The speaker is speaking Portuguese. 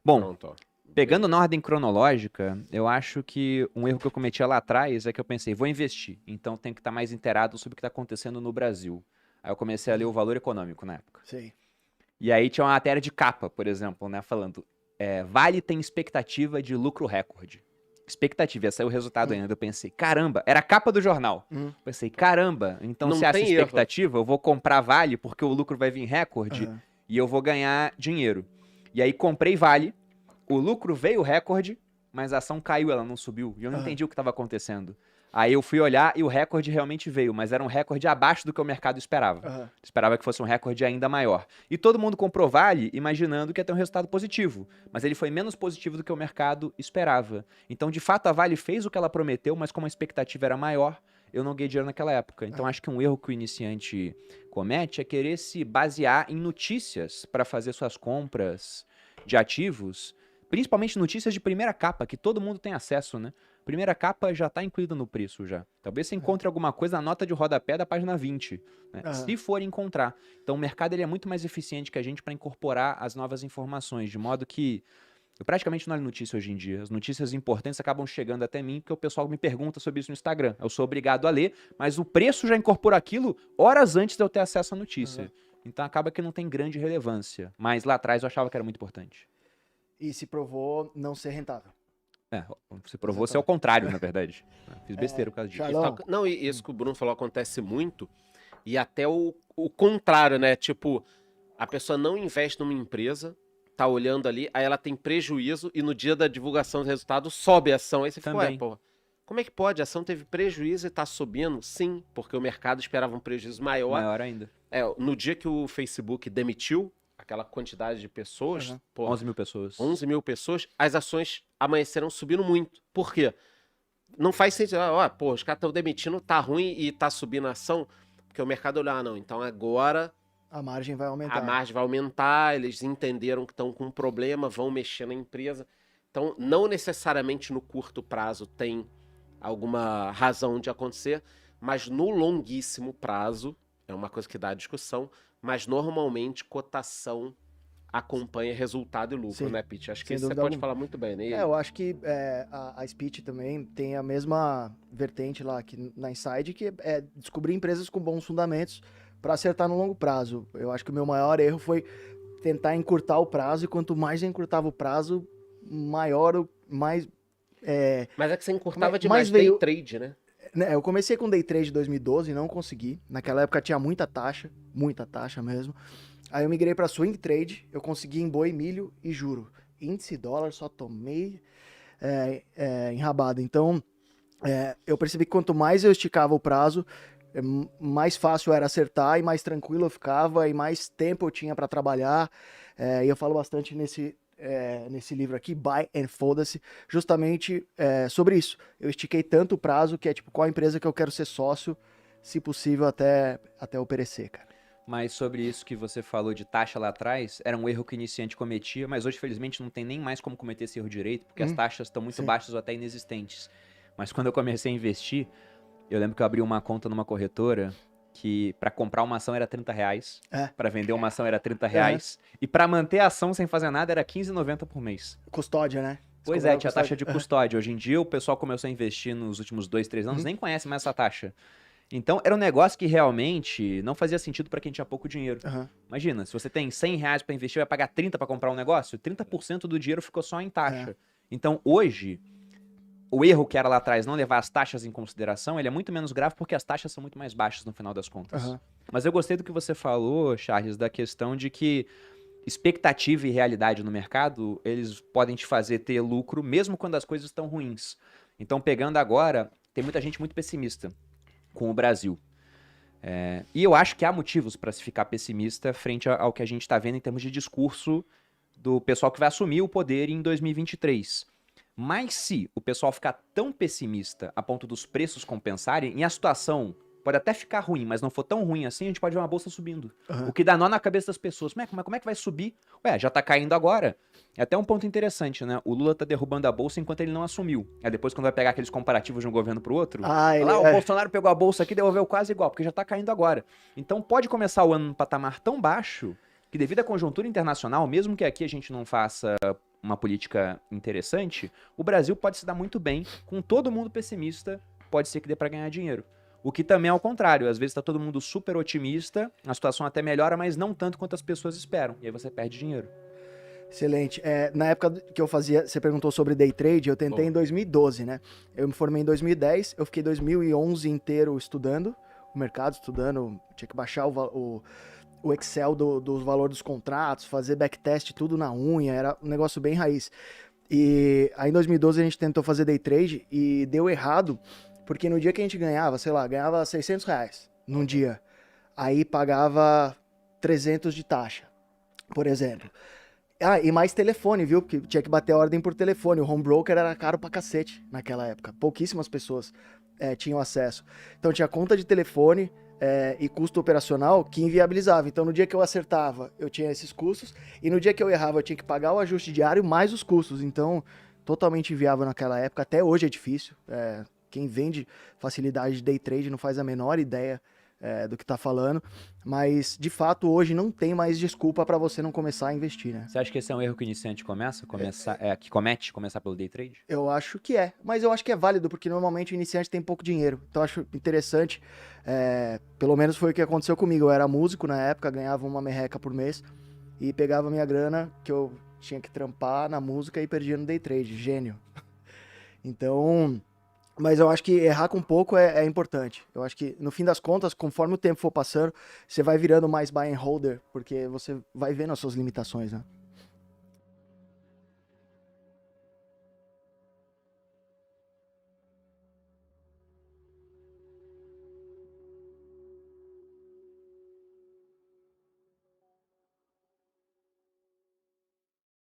Bom, Pronto, ó. pegando na ordem cronológica, eu acho que um erro que eu cometia lá atrás é que eu pensei, vou investir, então tenho que estar mais inteirado sobre o que está acontecendo no Brasil. Aí eu comecei a ler o Valor Econômico na época. Sei. E aí tinha uma matéria de capa, por exemplo, né, falando, Vale tem expectativa de lucro recorde. Expectativa, ia sair o resultado ainda. Eu pensei, caramba, era a capa do jornal. Pensei, caramba, então Não se essa tem erro. expectativa, eu vou comprar Vale porque o lucro vai vir recorde Aham. e eu vou ganhar dinheiro. E aí comprei Vale, o lucro veio recorde, mas a ação caiu, ela não subiu. E eu não Aham. entendi o que estava acontecendo. Aí eu fui olhar e o recorde realmente veio, mas era um recorde abaixo do que o mercado esperava. Aham. Esperava que fosse um recorde ainda maior. E todo mundo comprou Vale imaginando que ia ter um resultado positivo, mas ele foi menos positivo do que o mercado esperava. Então, de fato, a Vale fez o que ela prometeu, mas como a expectativa era maior, eu não ganhei dinheiro naquela época. Então, acho que um erro que o iniciante comete é querer se basear em notícias para fazer suas compras de ativos, principalmente notícias de primeira capa, que todo mundo tem acesso, né? Primeira capa já está incluída no preço já. Talvez você encontre alguma coisa na nota de rodapé da página 20, né? Aham. Se for encontrar. Então o mercado ele é muito mais eficiente que a gente para incorporar as novas informações, de modo que eu praticamente não olho notícia hoje em dia. As notícias importantes acabam chegando até mim porque o pessoal me pergunta sobre isso no Instagram. Eu sou obrigado a ler, mas o preço já incorpora aquilo horas antes de eu ter acesso à notícia. Então acaba que não tem grande relevância. Mas lá atrás eu achava que era muito importante. E se provou não ser rentável. Você provou ser ao contrário, na verdade. Fiz besteira por causa disso. Charlão. Não, e isso que o Bruno falou acontece muito. E até o contrário, né? Tipo, a pessoa não investe numa empresa, tá olhando ali, aí ela tem prejuízo e no dia da divulgação do resultado sobe a ação. Aí você fica, ué, Também. pô, como é que pode? A ação teve prejuízo e tá subindo? Sim, porque o mercado esperava um prejuízo maior. Maior ainda. No dia que o Facebook demitiu aquela quantidade de pessoas, Uhum. pô, 11 mil pessoas. 11 mil pessoas, as ações amanheceram subindo muito. Por quê? Não faz sentido. Pô, os caras estão demitindo, tá ruim e tá subindo a ação, porque o mercado olhou, não, então agora A margem vai aumentar. a margem vai aumentar, eles entenderam que estão com um problema, vão mexer na empresa. Então, não necessariamente no curto prazo tem alguma razão de acontecer, mas no longuíssimo prazo, é uma coisa que dá discussão, mas normalmente cotação acompanha resultado e lucro, Sim, né, Pete? Acho que sem isso você dúvida pode alguma. falar muito bem, né? Eu acho que a Speech também tem a mesma vertente lá aqui na Inside, que é descobrir empresas com bons fundamentos para acertar no longo prazo. Eu acho que o meu maior erro foi tentar encurtar o prazo, e quanto mais eu encurtava o prazo, maior, mais... Mas é que você encurtava Mas demais veio- day trade, né? né, eu comecei com Day Trade em 2012 e não consegui. Naquela época tinha muita taxa mesmo. Aí eu migrei para Swing Trade, eu consegui em boi, milho e juro. Índice dólar, só tomei enrabado. Então, eu percebi que quanto mais eu esticava o prazo, mais fácil era acertar e mais tranquilo eu ficava e mais tempo eu tinha para trabalhar. E eu falo bastante nesse livro aqui, Buy and Foda-se, justamente sobre isso. Eu estiquei tanto o prazo que é tipo, qual a empresa que eu quero ser sócio, se possível, até eu perecer, cara. Mas sobre isso que você falou de taxa lá atrás, era um erro que o iniciante cometia, mas hoje, felizmente, não tem nem mais como cometer esse erro direito, porque as taxas estão muito sim. baixas ou até inexistentes. Mas quando eu comecei a investir, eu lembro que eu abri uma conta numa corretora que para comprar uma ação era R$30, para vender uma ação era R$30, e para manter a ação sem fazer nada era R$15,90 por mês. Custódia, né? Pois Você é, cobrava tinha taxa de custódia. Hoje em dia o pessoal começou a investir nos últimos 2, 3 anos, nem conhece mais essa taxa. Então era um negócio que realmente não fazia sentido para quem tinha pouco dinheiro. Aham. Imagina, se você tem R$100 para investir, vai pagar 30 para comprar um negócio, 30% do dinheiro ficou só em taxa. Então hoje, o erro que era lá atrás não levar as taxas em consideração, ele é muito menos grave porque as taxas são muito mais baixas no final das contas. Aham. Mas eu gostei do que você falou, Charles, da questão de que expectativa e realidade no mercado, eles podem te fazer ter lucro mesmo quando as coisas estão ruins. Então, pegando agora, tem muita gente muito pessimista com o Brasil. E eu acho que há motivos para se ficar pessimista frente ao que a gente está vendo em termos de discurso do pessoal que vai assumir o poder em 2023. Mas se o pessoal ficar tão pessimista a ponto dos preços compensarem, e a situação pode até ficar ruim, mas não for tão ruim assim, a gente pode ver uma bolsa subindo. O que dá nó na cabeça das pessoas. Como é que vai subir? Ué, já tá caindo agora. É até um ponto interessante, né? O Lula tá derrubando a bolsa enquanto ele não assumiu. Aí depois, quando vai pegar aqueles comparativos de um governo pro outro, o Bolsonaro pegou a bolsa aqui e devolveu quase igual, porque já tá caindo agora. Então pode começar o ano num patamar tão baixo que, devido à conjuntura internacional, mesmo que aqui a gente não faça uma política interessante, o Brasil pode se dar muito bem com todo mundo pessimista, pode ser que dê para ganhar dinheiro. O que também é o contrário, às vezes está todo mundo super otimista, a situação até melhora, mas não tanto quanto as pessoas esperam, e aí você perde dinheiro. Excelente. Na época que eu fazia, você perguntou sobre day trade, eu tentei em 2012, né? Eu me formei em 2010, eu fiquei 2011 inteiro estudando o mercado, estudando, tinha que baixar o Excel do valor dos contratos, fazer backtest, tudo na unha, era um negócio bem raiz. E aí em 2012 a gente tentou fazer day trade e deu errado, porque no dia que a gente ganhava, sei lá, ganhava R$600 num dia, aí pagava 300 de taxa, por exemplo. Ah, e mais telefone, viu? Porque tinha que bater a ordem por telefone. O home broker era caro pra cacete naquela época. Pouquíssimas pessoas tinham acesso. Então tinha conta de telefone e custo operacional que inviabilizava. Então no dia que eu acertava, eu tinha esses custos. E no dia que eu errava, eu tinha que pagar o ajuste diário mais os custos. Então, totalmente inviável naquela época. Até hoje é difícil. Quem vende facilidade de day trade não faz a menor ideia do que tá falando, mas de fato hoje não tem mais desculpa para você não começar a investir, né? Você acha que esse é um erro que o iniciante começar pelo day trade? Eu acho que mas eu acho que é válido, porque normalmente o iniciante tem pouco dinheiro, então eu acho interessante, pelo menos foi o que aconteceu comigo, eu era músico na época, ganhava uma merreca por mês, e pegava minha grana, que eu tinha que trampar na música e perdia no day trade, gênio. Então... Mas eu acho que errar com pouco é importante. Eu acho que, no fim das contas, conforme o tempo for passando, você vai virando mais buy and holder, porque você vai vendo as suas limitações, né?